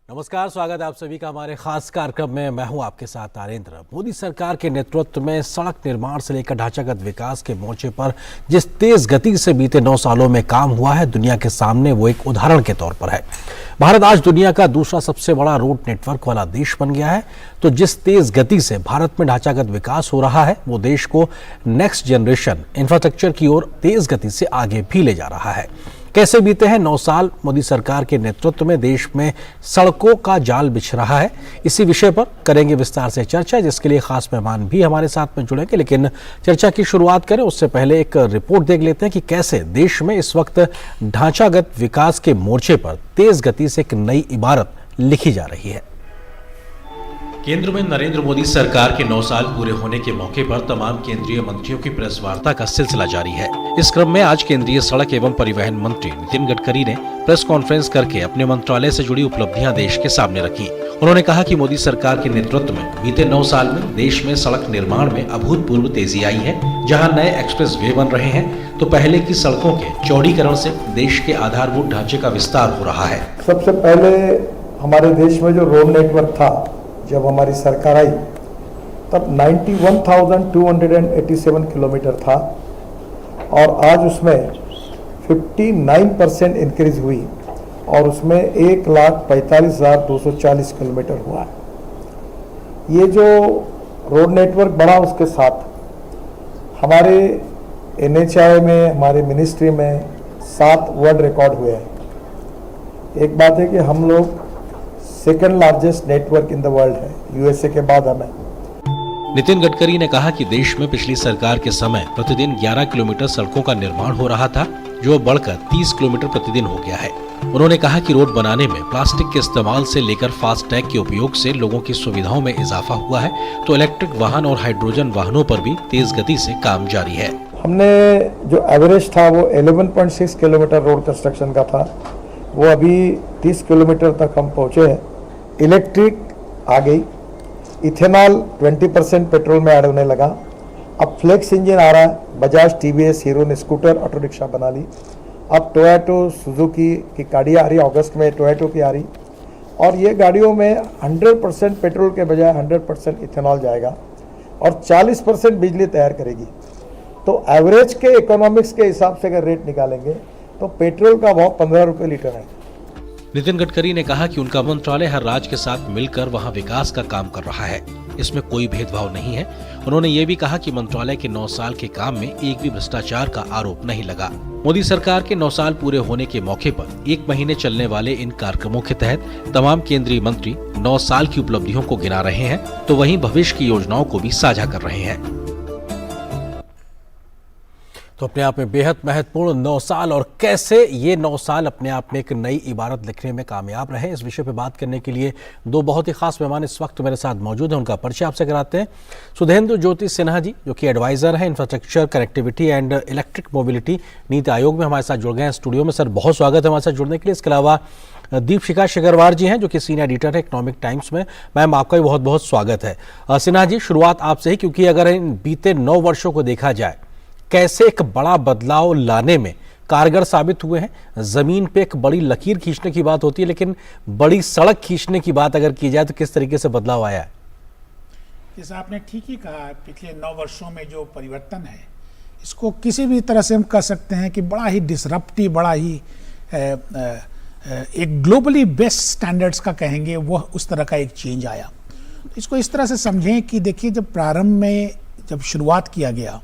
नमस्कार, स्वागत है आप सभी का हमारे खास कार्यक्रम में। मैं हूं आपके साथ तारेंद्र। मोदी सरकार के नेतृत्व में सड़क निर्माण से लेकर ढांचागत विकास के मोर्चे पर जिस तेज गति से बीते 9 सालों में काम हुआ है, दुनिया के सामने वो एक उदाहरण के तौर पर है। भारत आज दुनिया का दूसरा सबसे बड़ा रोड नेटवर्क वाला देश बन गया है। तो जिस तेज गति से भारत में ढांचागत विकास हो रहा है, वो देश को नेक्स्ट जनरेशन इंफ्रास्ट्रक्चर की ओर तेज गति से आगे भी ले जा रहा है। कैसे बीते हैं 9 साल मोदी सरकार के नेतृत्व में देश में सड़कों का जाल बिछ रहा है, इसी विषय पर करेंगे विस्तार से चर्चा, जिसके लिए खास मेहमान भी हमारे साथ में जुड़ेंगे। लेकिन चर्चा की शुरुआत करें उससे पहले एक रिपोर्ट देख लेते हैं कि कैसे देश में इस वक्त ढांचागत विकास के मोर्चे पर तेज गति से एक नई इबारत लिखी जा रही है। केंद्र में नरेंद्र मोदी सरकार के 9 साल पूरे होने के मौके पर तमाम केंद्रीय मंत्रियों की प्रेस वार्ता का सिलसिला जारी है। इस क्रम में आज केंद्रीय सड़क एवं परिवहन मंत्री नितिन गडकरी ने प्रेस कॉन्फ्रेंस करके अपने मंत्रालय से जुड़ी उपलब्धियां देश के सामने रखी। उन्होंने कहा कि मोदी सरकार के नेतृत्व में बीते 9 साल में देश में सड़क निर्माण में अभूतपूर्व तेजी आई है। जहाँ नए एक्सप्रेस वे बन रहे हैं, तो पहले की सड़कों के चौड़ीकरण से देश के आधारभूत ढांचे का विस्तार हो रहा है। सबसे पहले हमारे देश में जो रोड नेटवर्क था, जब हमारी सरकार आई तब 91,287 किलोमीटर था और आज उसमें 59% इंक्रीज हुई और उसमें 1,45,240 किलोमीटर हुआ है। ये जो रोड नेटवर्क बढ़ा, उसके साथ हमारे NHAI में, हमारे मिनिस्ट्री में 7 वर्ल्ड रिकॉर्ड हुए हैं। एक बात है कि हम लोग second largest network in the world है, USA के बाद हमें। नितिन गडकरी ने कहा कि देश में पिछली सरकार के समय प्रतिदिन 11 किलोमीटर सड़कों का निर्माण हो रहा था, जो बढ़कर 30 किलोमीटर प्रतिदिन हो गया है। उन्होंने कहा कि रोड बनाने में प्लास्टिक के इस्तेमाल से लेकर फास्टैग के उपयोग से लोगों की सुविधाओं में इजाफा हुआ है, तो इलेक्ट्रिक वाहन और हाइड्रोजन वाहनों पर भी तेज गति से काम जारी है। हमने जो एवरेज था वो 11.6 किलोमीटर रोड कंस्ट्रक्शन का था, वो अभी 30 किलोमीटर तक हम पहुंचे हैं। इलेक्ट्रिक आ गई, इथेनॉल 20% पेट्रोल में ऐड होने लगा। अब फ्लेक्स इंजन आ रहा है, बजाज, TVS, हीरो ने स्कूटर, ऑटो रिक्शा बना ली। अब टोयोटो, सुजुकी की गाड़ियाँ आ रही, अगस्त में टोयोटो की आ रही, और ये गाड़ियों में 100% पेट्रोल के बजाय 100% इथेनॉल जाएगा और 40% बिजली तैयार करेगी। तो एवरेज के इकोनॉमिक्स के हिसाब से अगर रेट निकालेंगे तो पेट्रोल का भाव 15 रुपये लीटर है। नितिन गडकरी ने कहा कि उनका मंत्रालय हर राज्य के साथ मिलकर वहां विकास का काम कर रहा है, इसमें कोई भेदभाव नहीं है। उन्होंने ये भी कहा कि मंत्रालय के 9 साल के काम में एक भी भ्रष्टाचार का आरोप नहीं लगा। मोदी सरकार के 9 साल पूरे होने के मौके पर 1 महीने चलने वाले इन कार्यक्रमों के तहत तमाम केंद्रीय मंत्री 9 साल की उपलब्धियों को गिना रहे हैं, तो वहीं भविष्य की योजनाओं को भी साझा कर रहे हैं। तो अपने आप में बेहद महत्वपूर्ण 9 साल, और कैसे ये 9 साल अपने आप में एक नई इबारत लिखने में कामयाब रहे, इस विषय पे बात करने के लिए 2 बहुत ही खास मेहमान इस वक्त मेरे साथ मौजूद हैं। उनका परिचय आपसे कराते हैं। सुधेंद्र ज्योति सिन्हा जी, जो कि एडवाइजर हैं infrastructure, connectivity and electric mobility NITI Aayog में, हमारे साथ जुड़ गए हैं स्टूडियो में। सर, बहुत स्वागत है हमारे साथ जुड़ने के लिए। इसके अलावा दीपशिखा शिगरवार जी हैं, जो कि सीनियर एडिटर है इकोनॉमिक टाइम्स में। मैम, आपका भी बहुत बहुत स्वागत है। सिन्हा जी, शुरुआत आपसे ही, क्योंकि अगर इन बीते 9 वर्षों को देखा जाए, कैसे एक बड़ा बदलाव लाने में कारगर साबित हुए हैं। जमीन पे एक बड़ी लकीर खींचने की बात होती है, लेकिन बड़ी सड़क खींचने की बात अगर की जाए तो किस तरीके से बदलाव आया है? जैसा आपने ठीक ही कहा, पिछले 9 वर्षों में जो परिवर्तन है, इसको किसी भी तरह से हम कह सकते हैं कि बड़ा ही डिसरप्टिव, बड़ा ही एक ग्लोबली बेस्ट स्टैंडर्ड्स का कहेंगे, वह उस तरह का एक चेंज आया। इसको इस तरह से समझें कि देखिए, जब प्रारंभ में जब शुरुआत किया गया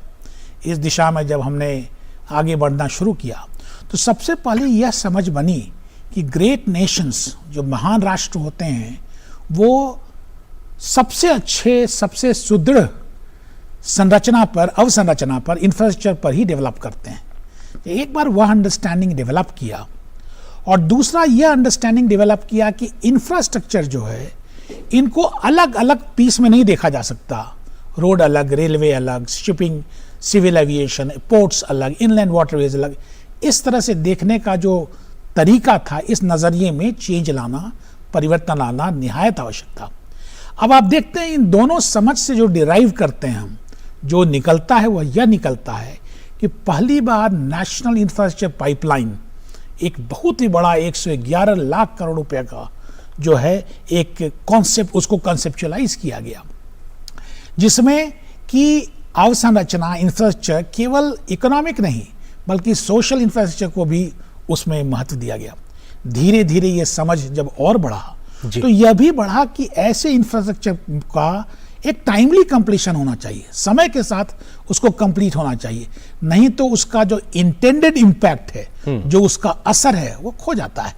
इस दिशा में, जब हमने आगे बढ़ना शुरू किया, तो सबसे पहले यह समझ बनी कि ग्रेट नेशंस, जो महान राष्ट्र होते हैं, वो सबसे अच्छे, सबसे सुदृढ़ संरचना पर, अवसंरचना पर, इंफ्रास्ट्रक्चर पर ही डेवलप करते हैं। एक बार वह अंडरस्टैंडिंग डेवलप किया, और दूसरा यह अंडरस्टैंडिंग डेवलप किया कि इंफ्रास्ट्रक्चर जो है, इनको अलग अलग पीस में नहीं देखा जा सकता। रोड अलग, रेलवे अलग, शिपिंग, सिविल एविएशन, पोर्ट्स अलग, इनलैंड वाटरवेज अलग। इस तरह से देखने का जो तरीका था, इस नज़रिए में चेंज लाना, परिवर्तन लाना निहायत आवश्यक था। अब आप देखते हैं, इन दोनों समझ से जो डिराइव करते हैं हम, जो निकलता है वह यह निकलता है कि पहली बार नेशनल इंफ्रास्ट्रक्चर पाइपलाइन, एक बहुत ही बड़ा 111 लाख करोड़ रुपए का जो है एक कॉन्सेप्ट, उसको कॉन्सेप्चुअलाइज किया गया, जिसमें कि अवसंरचना इंफ्रास्ट्रक्चर केवल इकोनॉमिक नहीं बल्कि सोशल इंफ्रास्ट्रक्चर को भी उसमें महत्व दिया गया। धीरे धीरे ये समझ जब और बढ़ा तो यह भी बढ़ा कि ऐसे इंफ्रास्ट्रक्चर का एक टाइमली कंप्लीशन होना चाहिए, समय के साथ उसको कंप्लीट होना चाहिए, नहीं तो उसका जो इंटेंडेड इम्पैक्ट है, जो उसका असर है, वो खो जाता है।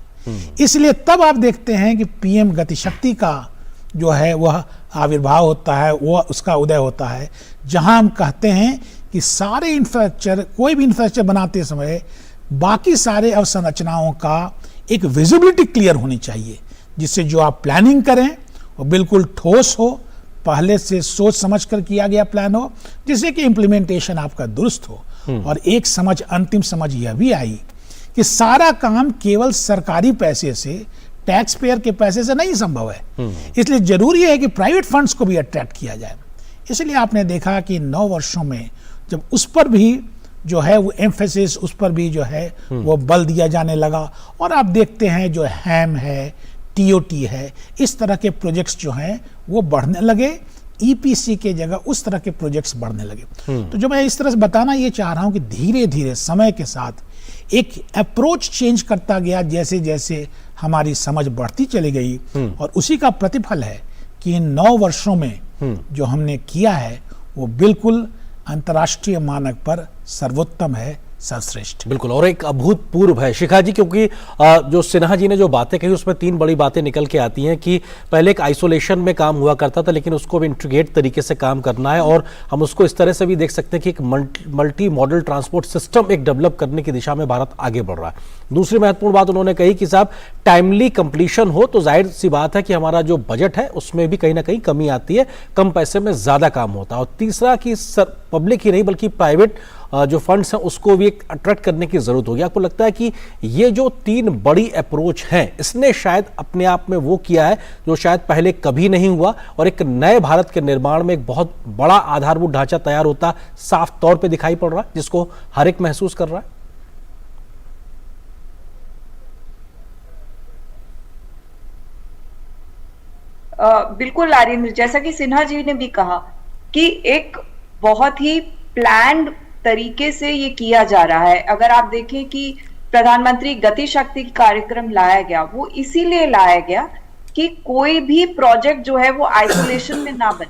इसलिए तब आप देखते हैं कि पीएम गति शक्ति का जो है वह आविर्भाव होता है, वह उसका उदय होता है, जहां हम कहते हैं कि सारे इंफ्रास्ट्रक्चर, कोई भी इंफ्रास्ट्रक्चर बनाते समय बाकी सारे अवसंरचनाओं का एक विजिबिलिटी क्लियर होनी चाहिए, जिससे जो आप प्लानिंग करें वो बिल्कुल ठोस हो, पहले से सोच समझ कर किया गया प्लान हो, जिससे कि इम्प्लीमेंटेशन आपका दुरुस्त हो। और एक समझ, अंतिम समझ यह भी आई कि सारा काम केवल सरकारी पैसे से, टैक्स पेयर के पैसे से नहीं संभव है, इसलिए जरूरी है कि प्राइवेट फंड्स को भी अट्रैक्ट किया जाए। इसलिए आपने देखा कि 9 वर्षों में जब उस पर भी जो है वो एम्फेसिस, उस पर भी जो है वो बल दिया जाने लगा, और आप देखते हैं जो हैम है, टीओटी है, इस तरह के प्रोजेक्ट्स जो हैं वो बढ़ने लगे, ईपीसी के जगह उस तरह के प्रोजेक्ट्स बढ़ने लगे। तो जो मैं इस तरह से बताना ये चाह रहा हूं कि धीरे धीरे समय के साथ एक अप्रोच चेंज करता गया, जैसे जैसे हमारी समझ बढ़ती चली गई, और उसी का प्रतिफल है कि इन 9 वर्षों में जो हमने किया है वो बिल्कुल अंतर्राष्ट्रीय मानक पर सर्वोत्तम है, सर्वश्रेष्ठ। बिल्कुल, और एक अभूतपूर्व है शिखा जी, क्योंकि जो सिन्हा जी ने जो बातें कही उसमें 3 बड़ी बातें निकल के आती हैं कि पहले एक आइसोलेशन में काम हुआ करता था, लेकिन उसको भी इंटीग्रेट तरीके से काम करना है, और हम उसको इस तरह से भी देख सकते हैं कि एक मल्टी मॉडल ट्रांसपोर्ट सिस्टम एक डेवलप करने की दिशा में भारत आगे बढ़ रहा है। दूसरी महत्वपूर्ण बात उन्होंने कही कि साहब टाइमली कंप्लीशन हो तो जाहिर सी बात है कि हमारा जो बजट है उसमें भी कहीं ना कहीं कमी आती है, कम पैसे में ज्यादा काम होता है। और तीसरा कि पब्लिक ही नहीं बल्कि प्राइवेट जो फंड्स हैं उसको भी एक अट्रैक्ट करने की जरूरत होगी। आपको लगता है कि ये जो 3 बड़ी अप्रोच हैं इसने शायद अपने आप में वो किया है जो शायद पहले कभी नहीं हुआ, और एक नए भारत के निर्माण में एक बहुत बड़ा आधारभूत ढांचा तैयार होता साफ तौर पे दिखाई पड़ रहा है, जिसको हर एक महसूस कर रहा है? बिल्कुल आर्यन, जैसा कि सिन्हा जी ने भी कहा कि एक बहुत ही प्लान्ड तरीके से ये किया जा रहा है। अगर आप देखें कि प्रधानमंत्री गति शक्ति कार्यक्रम लाया गया, वो इसीलिए लाया गया कि कोई भी प्रोजेक्ट जो है वो आइसोलेशन में ना बने।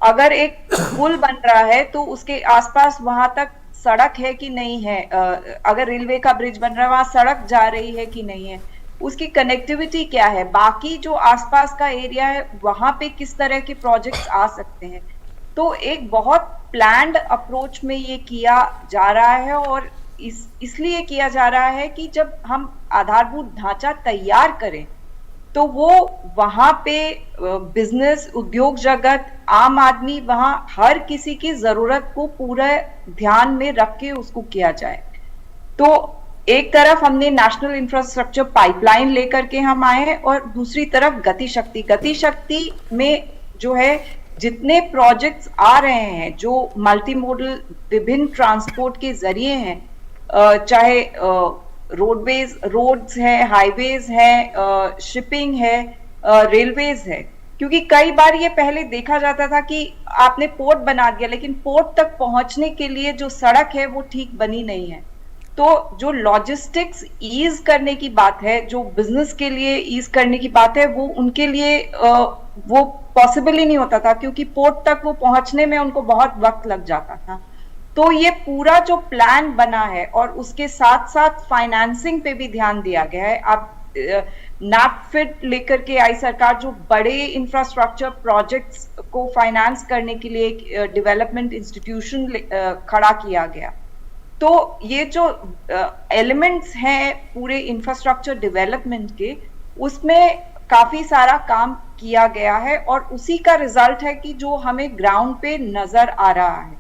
अगर एक पुल बन रहा है तो उसके आसपास वहां तक सड़क है कि नहीं है, अगर रेलवे का ब्रिज बन रहा है वहां सड़क जा रही है कि नहीं है, उसकी कनेक्टिविटी क्या है, बाकी जो आसपास का एरिया है वहां पे किस तरह के प्रोजेक्ट्स आ सकते हैं। तो एक बहुत प्लान्ड अप्रोच में ये किया जा रहा है, और इसलिए किया जा रहा है कि जब हम आधारभूत ढांचा तैयार करें तो वो वहां पे बिजनेस, उद्योग जगत, आम आदमी, वहां हर किसी की जरूरत को पूरा ध्यान में रख के उसको किया जाए। तो एक तरफ हमने नेशनल इंफ्रास्ट्रक्चर पाइपलाइन लेकर के हम आए हैं, और दूसरी तरफ गति शक्ति में जो है जितने प्रोजेक्ट्स आ रहे हैं जो मल्टी मॉडल विभिन्न ट्रांसपोर्ट के जरिए हैं, चाहे रोडवेज, रोड्स है, हाईवेज है, शिपिंग है, रेलवेज है, क्योंकि कई बार ये पहले देखा जाता था कि आपने पोर्ट बना दिया लेकिन पोर्ट तक पहुंचने के लिए जो सड़क है वो ठीक बनी नहीं है। तो जो लॉजिस्टिक्स ईज करने की बात है, जो बिजनेस के लिए ईज करने की बात है, वो उनके लिए वो पॉसिबल ही नहीं होता था, क्योंकि पोर्ट तक वो पहुंचने में उनको बहुत वक्त लग जाता था। तो ये पूरा जो प्लान बना है और उसके साथ साथ फाइनेंसिंग पे भी ध्यान दिया गया है। अब नैपफिड लेकर के आई सरकार, जो बड़े इंफ्रास्ट्रक्चर प्रोजेक्ट्स को फाइनेंस करने के लिए एक डेवलपमेंट इंस्टीट्यूशन खड़ा किया गया। तो ये जो एलिमेंट्स हैं पूरे इंफ्रास्ट्रक्चर डेवलपमेंट के, उसमें काफी सारा काम किया गया है, और उसी का रिजल्ट है कि जो हमें ग्राउंड पे नजर आ रहा है।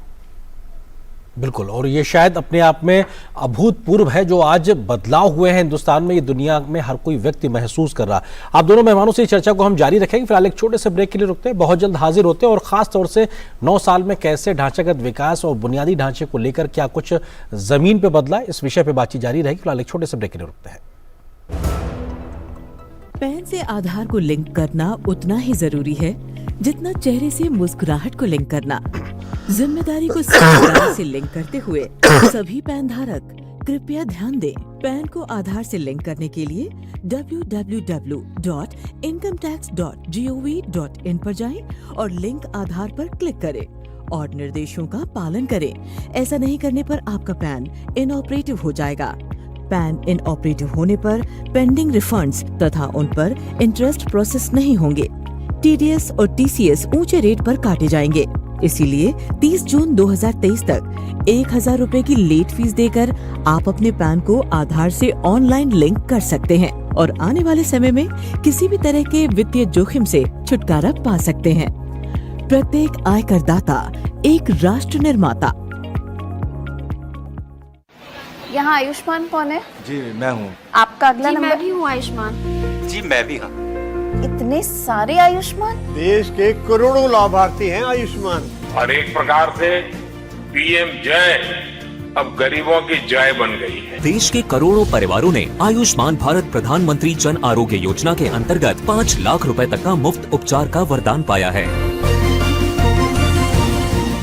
बिल्कुल, और ये शायद अपने आप में अभूतपूर्व है जो आज बदलाव हुए हैं हिंदुस्तान में, ये दुनिया में हर कोई व्यक्ति महसूस कर रहा है। आप दोनों मेहमानों से इस चर्चा को हम जारी रखेंगे, फिलहाल एक छोटे से ब्रेक के लिए रुकते हैं, बहुत जल्द हाजिर होते हैं, और खास तौर से 9 साल में कैसे ढांचागत विकास और बुनियादी ढांचे को लेकर क्या कुछ जमीन पे बदला, इस विषय पे बातचीत जारी रहेगी। फिलहाल एक छोटे से ब्रेक के लिए रुकते हैं। पैन से आधार को लिंक करना उतना ही जरूरी है जितना चेहरे से मुस्कुराहट को लिंक करना। जिम्मेदारी को समझदारी से लिंक करते हुए सभी पैन धारक कृपया ध्यान दें। पैन को आधार से लिंक करने के लिए www.incometax.gov.in पर जाएं और लिंक आधार पर क्लिक करें और निर्देशों का पालन करें। ऐसा नहीं करने पर आपका पैन इनऑपरेटिव हो जाएगा। पैन इनऑपरेटिव होने पर पेंडिंग रिफंड्स तथा उन पर इंटरेस्ट प्रोसेस नहीं होंगे। TDS और TCS ऊंचे रेट पर काटे जाएंगे। इसीलिए 30 जून 2023 तक 1000 रुपए की लेट फीस देकर आप अपने पैन को आधार से ऑनलाइन लिंक कर सकते हैं और आने वाले समय में किसी भी तरह के वित्तीय जोखिम से छुटकारा पा सकते हैं। प्रत्येक आयकर दाता एक राष्ट्र निर्माता। यहाँ आयुष्मान कौन है? जी मैं हूँ। आपका अगला नंबर? मैं भी हूँ आयुष्मान। जी मैं भी हाँ। इतने सारे आयुष्मान? देश के करोड़ों लाभार्थी हैं आयुष्मान। और एक प्रकार से पीएम जय अब गरीबों की जय बन गई है। देश के करोड़ों परिवारों ने आयुष्मान भारत प्रधानमंत्री जन आरोग्य योजना के अंतर्गत 5 लाख रुपए तक का मुफ्त उपचार का वरदान पाया है।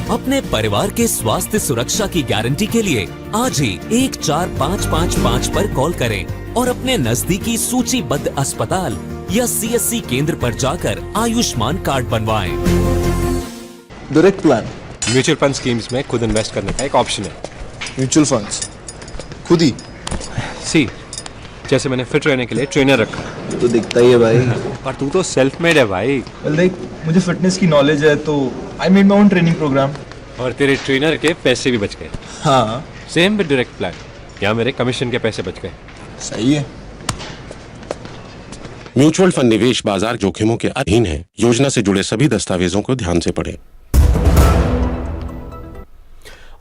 अपने परिवार के स्वास्थ्य सुरक्षा की गारंटी के लिए आज ही 14555 पर कॉल करें और अपने नजदीकी सूचीबद्ध अस्पताल या CSC केंद्र पर जाकर आयुष्मान कार्ड बनवाएं। Direct plan mutual fund schemes में खुद इन्वेस्ट करने का एक ऑप्शन है। म्यूचुअल फंड्स खुद ही सी जैसे मैंने फिट रहने के लिए ट्रेनर रखा है। तो दिखता ही है भाई। और तू तो सेल्फ मेड है भाई। देख मुझे फिटनेस की नॉलेज है तो I made my own training program. और तेरे ट्रेनर के पैसे भी बच गए। हाँ सेम विद डायरेक्ट प्लान। यहाँ मेरे कमीशन के पैसे बच गए। सही है। म्यूचुअल फंड निवेश बाजार जोखिमों के अधीन है। योजना से जुड़े सभी दस्तावेजों को ध्यान से पढ़ें।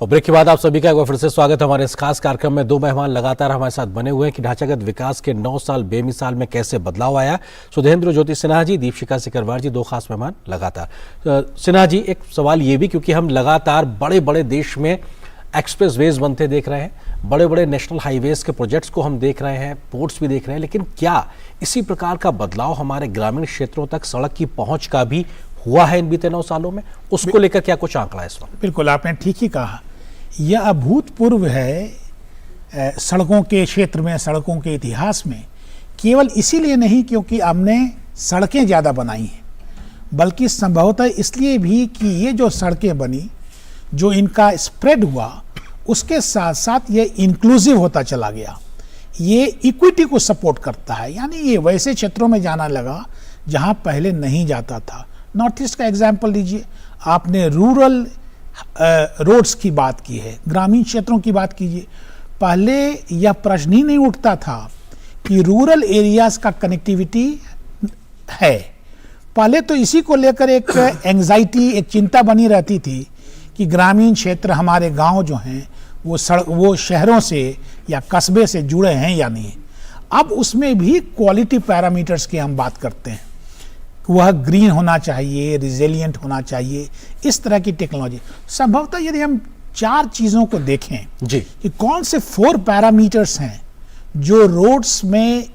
और ब्रेक के बाद आप सभी का एक बार फिर से स्वागत है हमारे इस खास कार्यक्रम में। 2 मेहमान लगातार हमारे साथ बने हुए हैं कि ढांचागत विकास के 9 साल बेमिसाल में कैसे बदलाव आया। सुधेंद्र ज्योति सिन्हा जी, दीपशिखा सिकरवार जी, 2 खास मेहमान लगातार। सिन्हा जी, एक सवाल ये भी, क्योंकि हम लगातार बड़े बड़े देश में एक्सप्रेस वेज बनते देख रहे हैं, बड़े बड़े नेशनल हाईवेज के प्रोजेक्ट्स को हम देख रहे हैं, पोर्ट्स भी देख रहे हैं, लेकिन क्या इसी प्रकार का बदलाव हमारे ग्रामीण क्षेत्रों तक सड़क की पहुंच का भी हुआ है इन बीते 9 सालों में? उसको लेकर क्या कुछ आंकड़ा है इस वक्त? बिल्कुल, आपने ठीक ही कहा। यह अभूतपूर्व है सड़कों के क्षेत्र में, सड़कों के इतिहास में। केवल इसीलिए नहीं क्योंकि हमने सड़कें ज़्यादा बनाई हैं, बल्कि संभवतः इसलिए भी कि ये जो सड़कें बनी, जो इनका स्प्रेड हुआ, उसके साथ साथ ये इंक्लूसिव होता चला गया। ये इक्विटी को सपोर्ट करता है, यानी ये वैसे क्षेत्रों में जाना लगा जहाँ पहले नहीं जाता था। नॉर्थ ईस्ट का एग्जाम्पल लीजिए, आपने रूरल रोड्स की बात की है, ग्रामीण क्षेत्रों की बात कीजिए। पहले यह प्रश्न ही नहीं उठता था कि रूरल एरियाज का कनेक्टिविटी है। पहले तो इसी को लेकर एक एंग्जाइटी, एक चिंता बनी रहती थी कि ग्रामीण क्षेत्र, हमारे गांव जो हैं वो शहरों से या कस्बे से जुड़े हैं या नहीं। अब उसमें भी क्वालिटी पैरामीटर्स की हम बात करते हैं। वह ग्रीन होना चाहिए, रिजिलियंट होना चाहिए, इस तरह की टेक्नोलॉजी। संभवतः यदि हम 4 चीज़ों को देखें जी कि कौन से 4 पैरामीटर्स हैं जो रोड्स में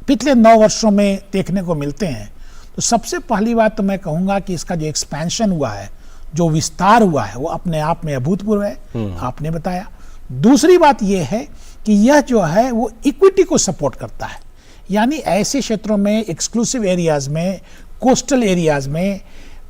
पिछले 9 वर्षों में देखने को मिलते हैं, तो सबसे पहली बात तो मैं कहूँगा कि इसका जो एक्सपेंशन हुआ है, जो विस्तार हुआ है, वो अपने आप में अभूतपूर्व है, आपने बताया। दूसरी बात यह है कि यह जो है वो इक्विटी को सपोर्ट करता है, यानी ऐसे क्षेत्रों में, एक्सक्लूसिव एरियाज में, कोस्टल एरियाज में,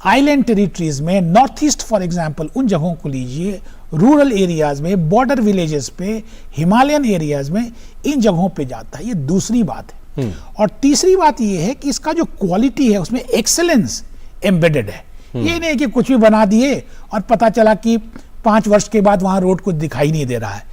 आइलैंड टेरिटरीज में, नॉर्थ ईस्ट फॉर एग्जांपल, उन जगहों को लीजिए, रूरल एरियाज में, बॉर्डर विलेजेस पे, हिमालयन एरियाज में, इन जगहों पे जाता है। ये दूसरी बात है। और तीसरी बात ये है कि इसका जो क्वालिटी है उसमें एक्सेलेंस एम्बेडेड है। ये नहीं कि कुछ भी बना दिए और पता चला कि 5 वर्ष के बाद वहां रोड कुछ दिखाई नहीं दे रहा है।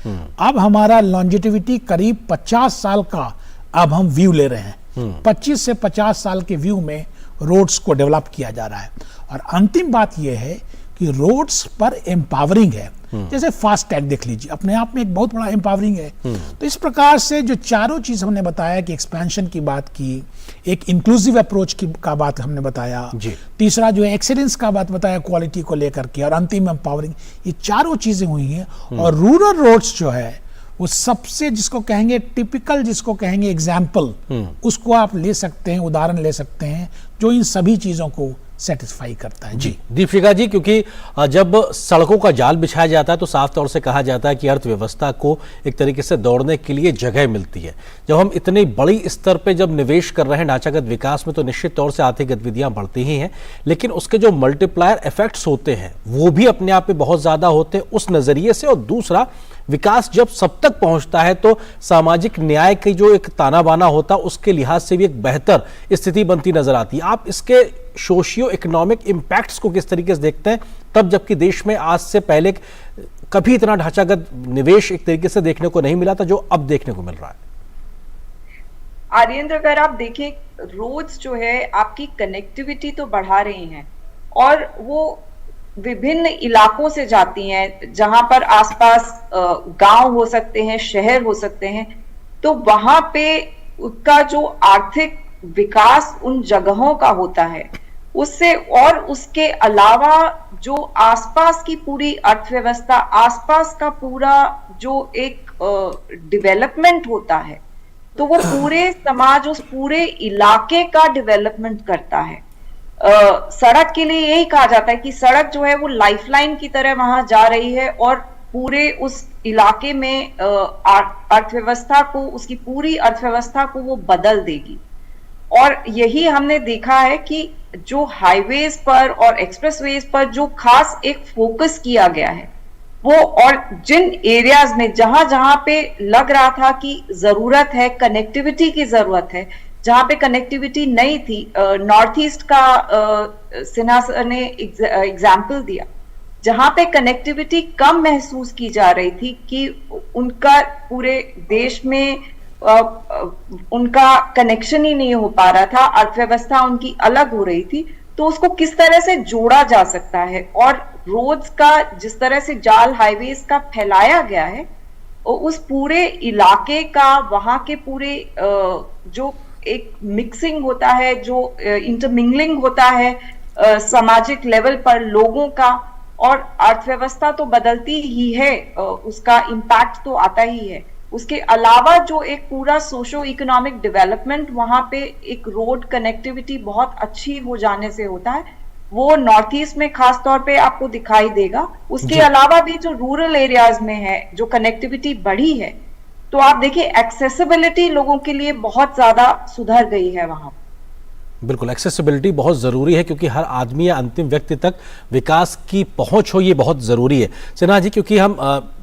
अब हमारा लॉन्जिटिविटी करीब 50 साल का अब हम व्यू ले रहे हैं। 25 से 50 साल के व्यू में रोड्स को डेवलप किया जा रहा है। और अंतिम बात यह है कि रोड्स पर एम्पावरिंग है। जैसे फास्ट टैग देख लीजिए, अपने आप में एक बहुत बड़ा एम्पावरिंग है। तो इस प्रकार से जो चारों चीज हमने बताया कि एक्सपेंशन की बात की, एक इंक्लूसिव अप्रोच की का बात हमने बताया, तीसरा जो है एक्सीलेंस का बात बताया क्वालिटी को लेकर के, और अंतिम एम्पावरिंग, ये चारों चीजें हुई हैं। और रूरल रोड्स जो है वो सबसे जिसको कहेंगे टिपिकल, जिसको कहेंगे एग्जाम्पल, उसको आप ले सकते हैं, उदाहरण ले सकते हैं जो इन सभी चीजों को सेटिस्फाई करता है। जी दीपशिखा जी, क्योंकि जब सड़कों का जाल बिछाया जाता है तो साफ तौर से कहा जाता है कि अर्थव्यवस्था को एक तरीके से दौड़ने के लिए जगह मिलती है। जब हम इतनी बड़ी स्तर पे जब निवेश कर रहे हैं ढांचागत विकास में, तो निश्चित तौर से आर्थिक गतिविधियां बढ़ती ही हैं, लेकिन उसके जो मल्टीप्लायर इफेक्ट्स होते हैं वो भी अपने आप में बहुत ज्यादा होते हैं उस नजरिए से। और दूसरा, विकास जब सब तक पहुंचता है तो सामाजिक न्याय की जो एक ताना बाना होता है उसके लिहाज से भी एक बेहतर स्थिति बनती नजर आती है। आप इसके सोशियो इकोनॉमिक इम्पैक्ट्स को किस तरीके से देखते हैं, तब जबकि देश में आज से पहले कभी इतना ढांचागत निवेश एक तरीके से देखने को नहीं मिला था जो अब देखने को मिल रहा है? आर्येंद्र, अगर आप देखें, रोड्स जो है आपकी कनेक्टिविटी तो बढ़ा रही हैं और वो विभिन्न इलाकों से जाती हैं, जहां पर आसपास गांव हो सकते हैं, शहर हो सकते हैं, तो वहां पे उसका जो आर्थिक विकास उन जगहों का होता है उससे, और उसके अलावा जो आसपास की पूरी अर्थव्यवस्था, आसपास का पूरा जो एक डेवलपमेंट होता है, तो वो पूरे समाज, उस पूरे इलाके का डेवलपमेंट करता है। सड़क के लिए यही कहा जाता है कि सड़क जो है वो लाइफलाइन की तरह वहां जा रही है और पूरे उस इलाके में अर्थव्यवस्था को, उसकी पूरी अर्थव्यवस्था को वो बदल देगी। और यही हमने देखा है कि जो हाईवेज पर और एक्सप्रेसवेज पर जो खास एक फोकस किया गया है वो, और जिन एरियाज में जहां जहां पे लग रहा था कि जरूरत है, कनेक्टिविटी की जरूरत है, जहां पे कनेक्टिविटी नहीं थी, नॉर्थ ईस्ट का सिन्हा सर ने एग्जाम्पल दिया, जहां पे कनेक्टिविटी कम महसूस की जा रही थी कि उनका पूरे देश में उनका कनेक्शन ही नहीं हो पा रहा था, अर्थव्यवस्था उनकी अलग हो रही थी, तो उसको किस तरह से जोड़ा जा सकता है। और रोड्स का जिस तरह से जाल हाईवेज का फैलाया गया है, उस पूरे इलाके का, वहां के पूरे जो एक मिक्सिंग होता है, जो इंटरमिंगलिंग होता है सामाजिक लेवल पर लोगों का, और अर्थव्यवस्था तो बदलती ही है, उसका इम्पैक्ट तो आता ही है। उसके अलावा जो एक पूरा सोशो इकोनॉमिक डेवलपमेंट वहां पे एक रोड कनेक्टिविटी बहुत अच्छी हो जाने से होता है, वो नॉर्थ ईस्ट में खास तौर पे आपको दिखाई देगा। उसके अलावा भी जो रूरल एरियाज में है, जो कनेक्टिविटी बढ़ी है, तो आप देखिए एक्सेसिबिलिटी लोगों के लिए बहुत ज्यादा सुधर गई है वहां। बिल्कुल, एक्सेसिबिलिटी बहुत ज़रूरी है क्योंकि हर आदमी या अंतिम व्यक्ति तक विकास की पहुंच हो, ये बहुत ज़रूरी है। सिन्हा जी, क्योंकि हम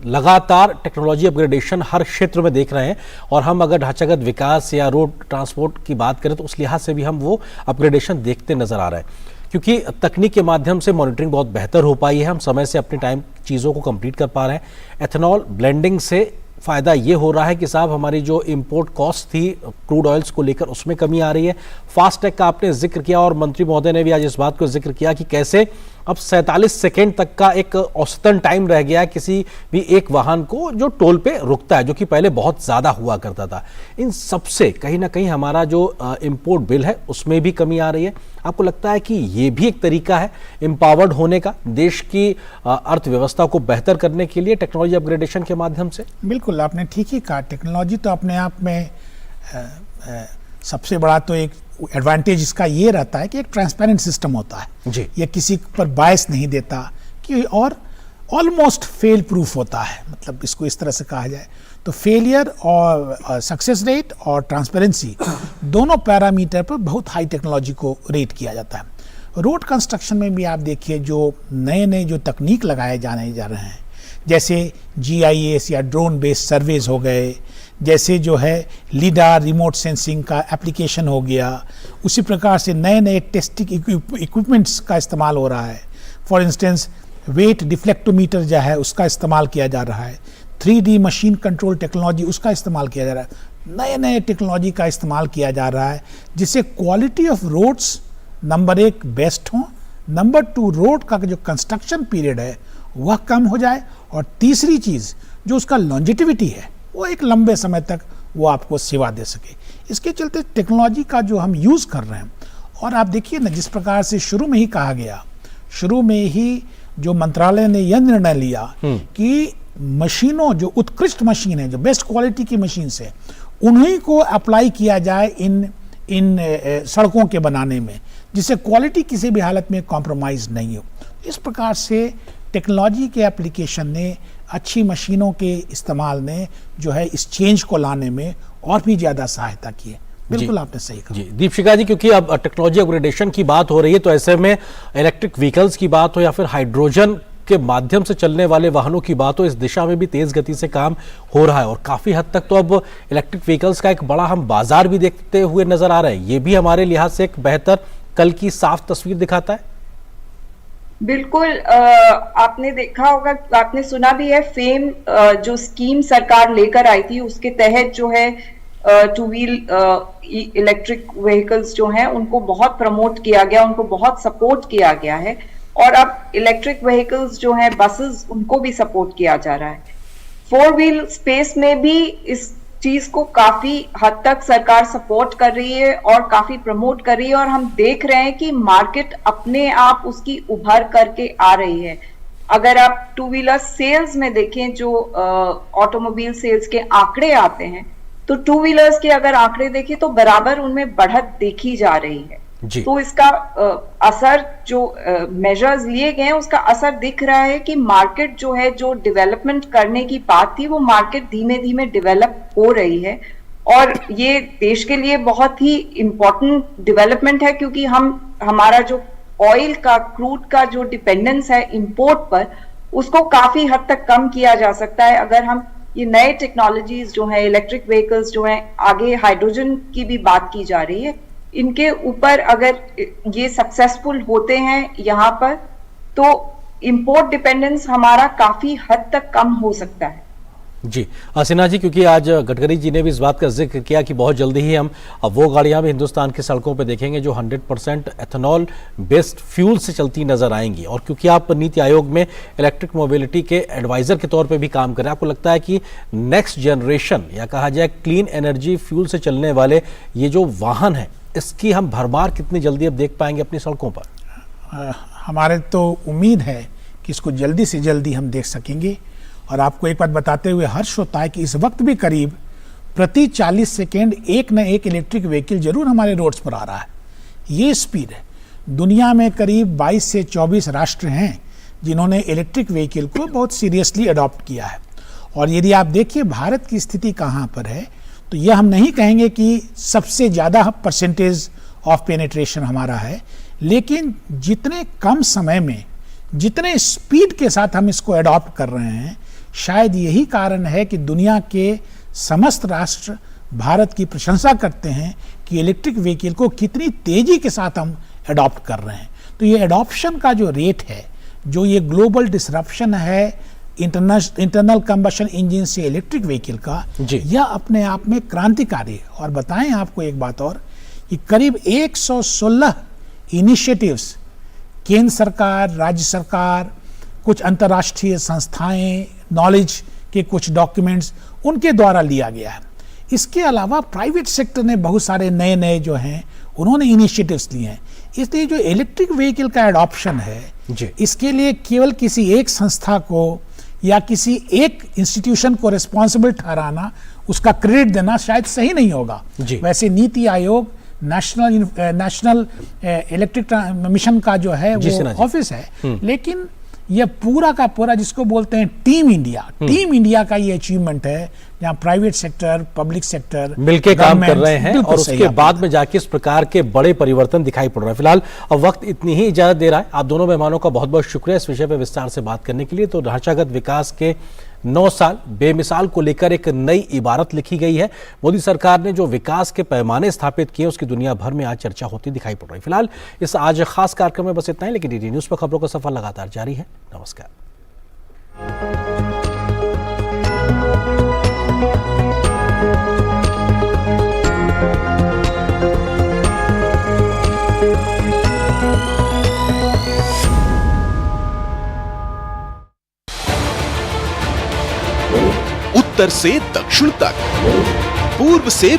लगातार टेक्नोलॉजी अपग्रेडेशन हर क्षेत्र में देख रहे हैं, और हम अगर ढांचागत विकास या रोड ट्रांसपोर्ट की बात करें तो उस लिहाज से भी हम वो अपग्रेडेशन देखते नज़र आ रहे हैं, क्योंकि तकनीक के माध्यम से मॉनिटरिंग बहुत बेहतर हो पाई है, हम समय से अपने टाइम चीज़ों को कंप्लीट कर पा रहे हैं। एथेनॉल ब्लेंडिंग से फ़ायदा ये हो रहा है कि साहब हमारी जो इंपोर्ट कॉस्ट थी क्रूड ऑयल्स को लेकर उसमें कमी आ रही है। फास्टैग का आपने जिक्र किया और मंत्री महोदय ने भी आज इस बात को जिक्र किया कि कैसे अब 47 सेकेंड तक का एक औसतन टाइम रह गया है किसी भी एक वाहन को जो टोल पे रुकता है, जो कि पहले बहुत ज़्यादा हुआ करता था। इन सबसे कहीं ना कहीं हमारा जो इंपोर्ट बिल है उसमें भी कमी आ रही है। आपको लगता है कि ये भी एक तरीका है एम्पावर्ड होने का, देश की अर्थव्यवस्था को बेहतर करने के लिए टेक्नोलॉजी अपग्रेडेशन के माध्यम से? बिल्कुल, आपने ठीक ही कहा। टेक्नोलॉजी तो अपने आप में सबसे बड़ा तो एक एडवांटेज इसका ये रहता है कि एक ट्रांसपेरेंट सिस्टम होता है जी। ये किसी पर बायस नहीं देता कि, और ऑलमोस्ट फेल प्रूफ होता है, मतलब इसको इस तरह से कहा जाए तो फेलियर और सक्सेस रेट और ट्रांसपेरेंसी दोनों पैरामीटर पर बहुत हाई टेक्नोलॉजी को रेट किया जाता है। रोड कंस्ट्रक्शन में भी आप देखिए जो नए नए जो तकनीक लगाए जाने जा रहे हैं, जैसे GIS या ड्रोन बेस्ड सर्वेज हो गए, जैसे जो है लीडार रिमोट सेंसिंग का एप्लीकेशन हो गया, उसी प्रकार से नए नए टेस्टिंग इक्विपमेंट्स का इस्तेमाल हो रहा है। फॉर इंस्टेंस वेट डिफ्लेक्टोमीटर जो है उसका इस्तेमाल किया जा रहा है, 3D मशीन कंट्रोल टेक्नोलॉजी उसका इस्तेमाल किया जा रहा है, नए नए टेक्नोलॉजी का इस्तेमाल किया जा रहा है, जिससे quality of roads number 1 best हो, नंबर 2 रोड का जो कंस्ट्रक्शन पीरियड है वह कम हो जाए, और तीसरी चीज़ जो उसका लॉन्जिटिविटी है वो एक लंबे समय तक वो आपको सेवा दे सके। इसके चलते टेक्नोलॉजी का जो हम यूज़ कर रहे हैं, और आप देखिए ना जिस प्रकार से शुरू में ही कहा गया, शुरू में ही जो मंत्रालय ने यह निर्णय लिया कि मशीनों, जो उत्कृष्ट मशीन है, जो बेस्ट क्वालिटी की मशीन से, उन्हीं को अप्लाई किया जाए इन सड़कों के बनाने में, जिससे क्वालिटी किसी भी हालत में कॉम्प्रोमाइज़ नहीं हो। इस प्रकार से टेक्नोलॉजी के एप्लीकेशन ने, अच्छी मशीनों के इस्तेमाल ने जो है इस चेंज को लाने में और भी ज़्यादा सहायता की है। बिल्कुल आपने सही कहा जी दीपशिखा जी, क्योंकि अब टेक्नोलॉजी अपग्रेडेशन की बात हो रही है, तो ऐसे में इलेक्ट्रिक व्हीकल्स की बात हो या फिर हाइड्रोजन के माध्यम से चलने वाले वाहनों की बात हो, इस दिशा में भी तेज गति से काम हो रहा है और काफी हद तक तो अब इलेक्ट्रिक व्हीकल्स का एक बड़ा हम बाजार भी देखते हुए नजर आ रहे हैं। ये भी हमारे लिहाज से एक बेहतर कल की साफ तस्वीर दिखाता है। बिल्कुल, आपने देखा होगा, आपने सुना भी है, फेम जो स्कीम सरकार लेकर आई थी, उसके तहत जो है टू व्हील इलेक्ट्रिक व्हीकल्स जो हैं उनको बहुत प्रमोट किया गया, उनको बहुत सपोर्ट किया गया है और अब इलेक्ट्रिक व्हीकल्स जो हैं बसेस, उनको भी सपोर्ट किया जा रहा है। 4 व्हील स्पेस में भी इस चीज को काफी हद तक सरकार सपोर्ट कर रही है और काफी प्रमोट कर रही है और हम देख रहे हैं कि मार्केट अपने आप उसकी उभर करके आ रही है। अगर आप 2 व्हीलर सेल्स में देखें, जो ऑटोमोबाइल सेल्स के आंकड़े आते हैं, तो 2 व्हीलर्स के अगर आंकड़े देखें तो बराबर उनमें बढ़त देखी जा रही है। तो इसका असर, जो मेजर्स लिए गए हैं, उसका असर दिख रहा है कि मार्केट जो है, जो डेवलपमेंट करने की बात थी, वो मार्केट धीमे धीमे डेवलप हो रही है और ये देश के लिए बहुत ही इम्पोर्टेंट डेवलपमेंट है, क्योंकि हमारा जो ऑयल का, क्रूड का जो डिपेंडेंस है इंपोर्ट पर, उसको काफी हद तक कम किया जा सकता है अगर हम ये नए टेक्नोलॉजीज जो है, इलेक्ट्रिक व्हीकल्स जो है, आगे हाइड्रोजन की भी बात की जा रही है, इनके ऊपर अगर ये सक्सेसफुल होते हैं यहाँ पर, तो इंपोर्ट डिपेंडेंस हमारा काफी हद तक कम हो सकता है। जी सिन्हा जी, क्योंकि आज गडकरी जी ने भी इस बात का जिक्र किया कि बहुत जल्दी ही हम अब वो गाड़ियां भी हिंदुस्तान की सड़कों पे देखेंगे जो 100% एथेनॉल बेस्ड फ्यूल से चलती नजर आएंगी। और क्योंकि आप नीति आयोग में इलेक्ट्रिक मोबिलिटी के एडवाइजर के तौर पे भी काम कर रहे हैं, आपको लगता है कि नेक्स्ट जनरेशन या कहा जाए क्लीन एनर्जी फ्यूल से चलने वाले ये जो वाहन है, इसकी हम भरमार कितनी जल्दी अब देख पाएंगे अपनी सड़कों पर? हमारे तो उम्मीद है कि इसको जल्दी से जल्दी हम देख सकेंगे। और आपको एक बात बताते हुए हर्ष होता है कि इस वक्त भी करीब प्रति 40 सेकेंड एक न एक इलेक्ट्रिक व्हीकल जरूर हमारे रोड्स पर आ रहा है। ये स्पीड है। दुनिया में करीब 22 से 24 राष्ट्र हैं जिन्होंने इलेक्ट्रिक व्हीकल को बहुत सीरियसली अडॉप्ट किया है। और यदि आप देखिए भारत की स्थिति कहाँ पर है, तो यह हम नहीं कहेंगे कि सबसे ज़्यादा परसेंटेज ऑफ पेनिट्रेशन हमारा है, लेकिन जितने कम समय में, जितने स्पीड के साथ हम इसको अडॉप्ट कर रहे हैं, शायद यही कारण है कि दुनिया के समस्त राष्ट्र भारत की प्रशंसा करते हैं कि इलेक्ट्रिक व्हीकल को कितनी तेजी के साथ हम अडॉप्ट कर रहे हैं। तो ये अडॉप्शन का जो रेट है, जो ये ग्लोबल डिसरप्शन है इंटरनल कंबशन इंजन से इलेक्ट्रिक व्हीकल का, यह अपने आप में क्रांतिकारी है। और बताएं आपको एक बात और, कि करीब 116 इनिशिएटिव्स केंद्र सरकार, राज्य सरकार, कुछ अंतर्राष्ट्रीय संस्थाएं, नॉलेज के कुछ डॉक्यूमेंट्स उनके द्वारा लिया गया है। इसके अलावा प्राइवेट सेक्टर ने बहुत सारे नए नए जो हैं उन्होंने इनिशिएटिव्स लिए हैं। इसलिए जो इलेक्ट्रिक व्हीकल का एडॉप्शन है, इसके लिए केवल किसी एक संस्था को या किसी एक इंस्टीट्यूशन को रिस्पॉन्सिबल ठहराना, उसका क्रेडिट देना शायद सही नहीं होगा। वैसे NITI Aayog national electric mission का जो है वो ऑफिस है, लेकिन यह पूरा का पूरा जिसको बोलते हैं टीम इंडिया का ये अचीवमेंट है, जहाँ प्राइवेट सेक्टर, पब्लिक सेक्टर मिलके काम कर रहे हैं और उसके बाद में जाके इस प्रकार के बड़े परिवर्तन दिखाई पड़ रहे हैं। फिलहाल अब वक्त इतनी ही इजाजत दे रहा है। आप दोनों मेहमानों का बहुत बहुत शुक्रिया इस विषय पर विस्तार से बात करने के लिए। तो ढांचागत विकास के 9 साल बेमिसाल को लेकर एक नई इबारत लिखी गई है। मोदी सरकार ने जो विकास के पैमाने स्थापित किए, उसकी दुनिया भर में आज चर्चा होती दिखाई पड़ रही है। फिलहाल इस आज खास कार्यक्रम में बस इतना ही, लेकिन डीडी न्यूज पर खबरों का सफर लगातार जारी है। नमस्कार। उत्तर से दक्षिण तक, पूर्व से